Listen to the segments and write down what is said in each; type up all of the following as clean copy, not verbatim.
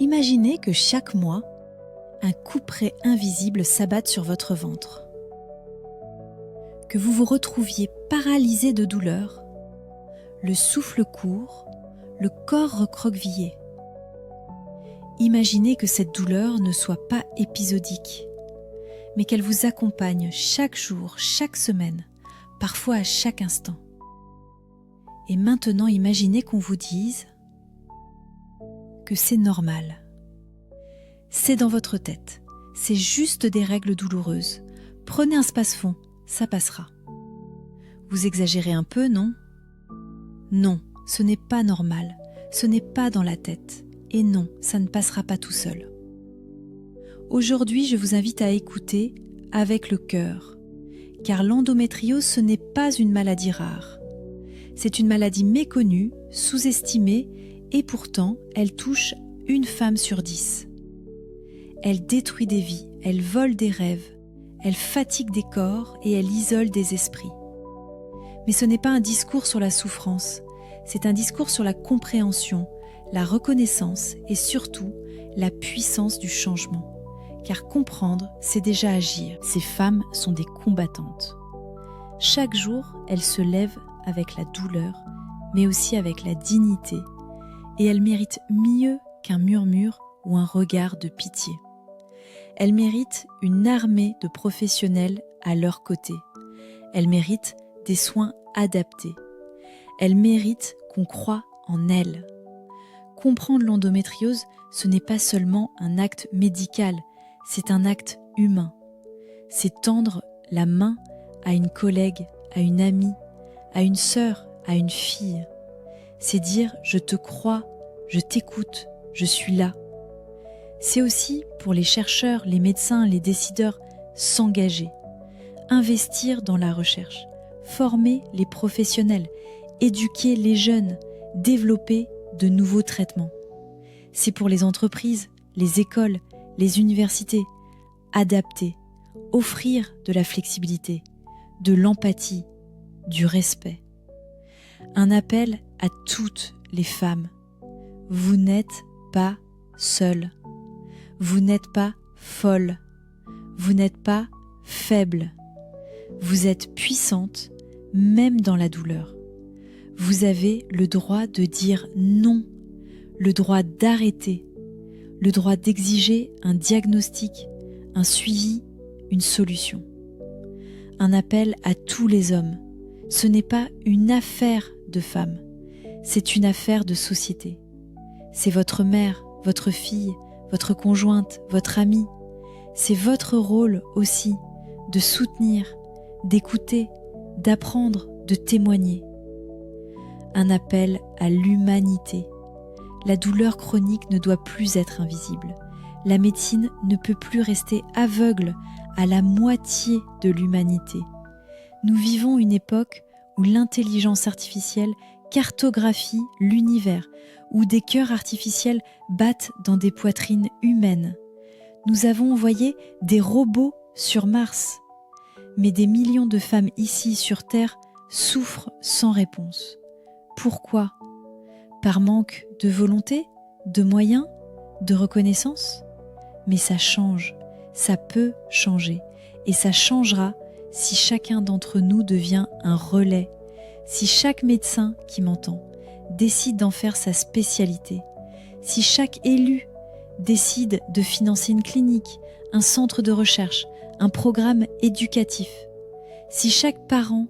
Imaginez que chaque mois, un couperet invisible s'abatte sur votre ventre. Que vous vous retrouviez paralysé de douleur, le souffle court, le corps recroquevillé. Imaginez que cette douleur ne soit pas épisodique, mais qu'elle vous accompagne chaque jour, chaque semaine, parfois à chaque instant. Et maintenant, imaginez qu'on vous dise que c'est normal. C'est dans votre tête, c'est juste des règles douloureuses. Prenez un space-fond, ça passera. Vous exagérez un peu, non ? Non, ce n'est pas normal, ce n'est pas dans la tête. Et non, ça ne passera pas tout seul. Aujourd'hui, je vous invite à écouter avec le cœur, car l'endométriose, ce n'est pas une maladie rare. C'est une maladie méconnue, sous-estimée, et pourtant, elle touche une femme sur 10. Elle détruit des vies, elle vole des rêves, elle fatigue des corps et elle isole des esprits. Mais ce n'est pas un discours sur la souffrance, c'est un discours sur la compréhension, la reconnaissance et surtout la puissance du changement. Car comprendre, c'est déjà agir. Ces femmes sont des combattantes. Chaque jour, elles se lèvent avec la douleur, mais aussi avec la dignité. Et elles méritent mieux qu'un murmure ou un regard de pitié. Elles méritent une armée de professionnels à leur côté. Elles méritent des soins adaptés. Elles méritent qu'on croie en elles. Comprendre l'endométriose, ce n'est pas seulement un acte médical, c'est un acte humain. C'est tendre la main à une collègue, à une amie, à une sœur, à une fille. C'est dire « je te crois, je t'écoute, je suis là ». C'est aussi, pour les chercheurs, les médecins, les décideurs, s'engager, investir dans la recherche, former les professionnels, éduquer les jeunes, développer de nouveaux traitements. C'est pour les entreprises, les écoles, les universités, adapter, offrir de la flexibilité, de l'empathie, du respect. Un appel à toutes les femmes. Vous n'êtes pas seules. Vous n'êtes pas folles. Vous n'êtes pas faibles. Vous êtes puissantes, même dans la douleur. Vous avez le droit de dire non, le droit d'arrêter, le droit d'exiger un diagnostic, un suivi, une solution. Un appel à tous les hommes. Ce n'est pas une affaire de femmes, c'est une affaire de société. C'est votre mère, votre fille, votre conjointe, votre amie. C'est votre rôle aussi de soutenir, d'écouter, d'apprendre, de témoigner. Un appel à l'humanité. La douleur chronique ne doit plus être invisible. La médecine ne peut plus rester aveugle à la moitié de l'humanité. Nous vivons une époque où l'intelligence artificielle cartographie l'univers, où des cœurs artificiels battent dans des poitrines humaines. Nous avons envoyé des robots sur Mars. Mais des millions de femmes ici sur Terre souffrent sans réponse. Pourquoi ? Par manque de volonté, de moyens, de reconnaissance ? Mais ça change, ça peut changer, et ça changera si chacun d'entre nous devient un relais, si chaque médecin qui m'entend décide d'en faire sa spécialité, si chaque élu décide de financer une clinique, un centre de recherche, un programme éducatif, si chaque parent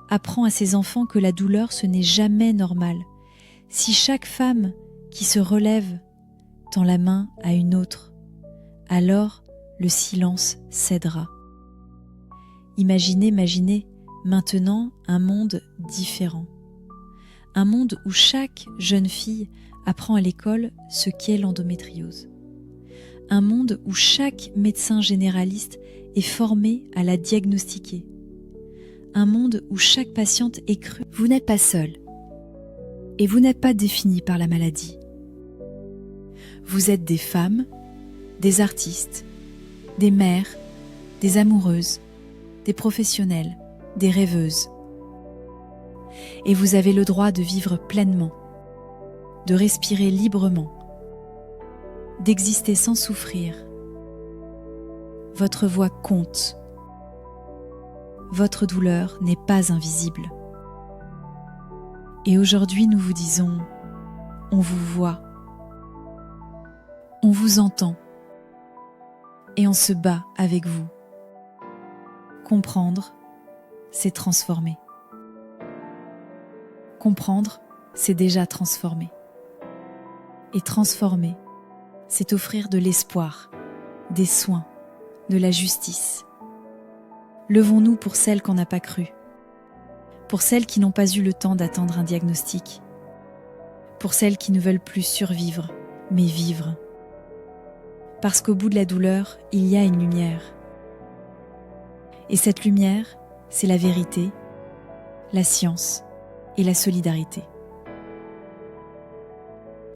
apprend à ses enfants que la douleur ce n'est jamais normal, si chaque femme qui se relève tend la main à une autre, alors le silence cédera. Imaginez maintenant un monde différent. Un monde où chaque jeune fille apprend à l'école ce qu'est l'endométriose. Un monde où chaque médecin généraliste est formé à la diagnostiquer. Un monde où chaque patiente est crue. Vous n'êtes pas seule. Et vous n'êtes pas définie par la maladie. Vous êtes des femmes, des artistes, des mères, des amoureuses, des professionnelles, des rêveuses. Et vous avez le droit de vivre pleinement. de respirer librement, d'exister sans souffrir. Votre voix compte. Votre douleur n'est pas invisible. Et aujourd'hui, nous vous disons, on vous voit, on vous entend, et on se bat avec vous. Comprendre, c'est transformer. Comprendre, c'est déjà transformer. Et transformer, c'est offrir de l'espoir, des soins, de la justice. Levons-nous pour celles qu'on n'a pas crues, pour celles qui n'ont pas eu le temps d'attendre un diagnostic, pour celles qui ne veulent plus survivre, mais vivre. Parce qu'au bout de la douleur, il y a une lumière. Et cette lumière, c'est la vérité, la science et la solidarité.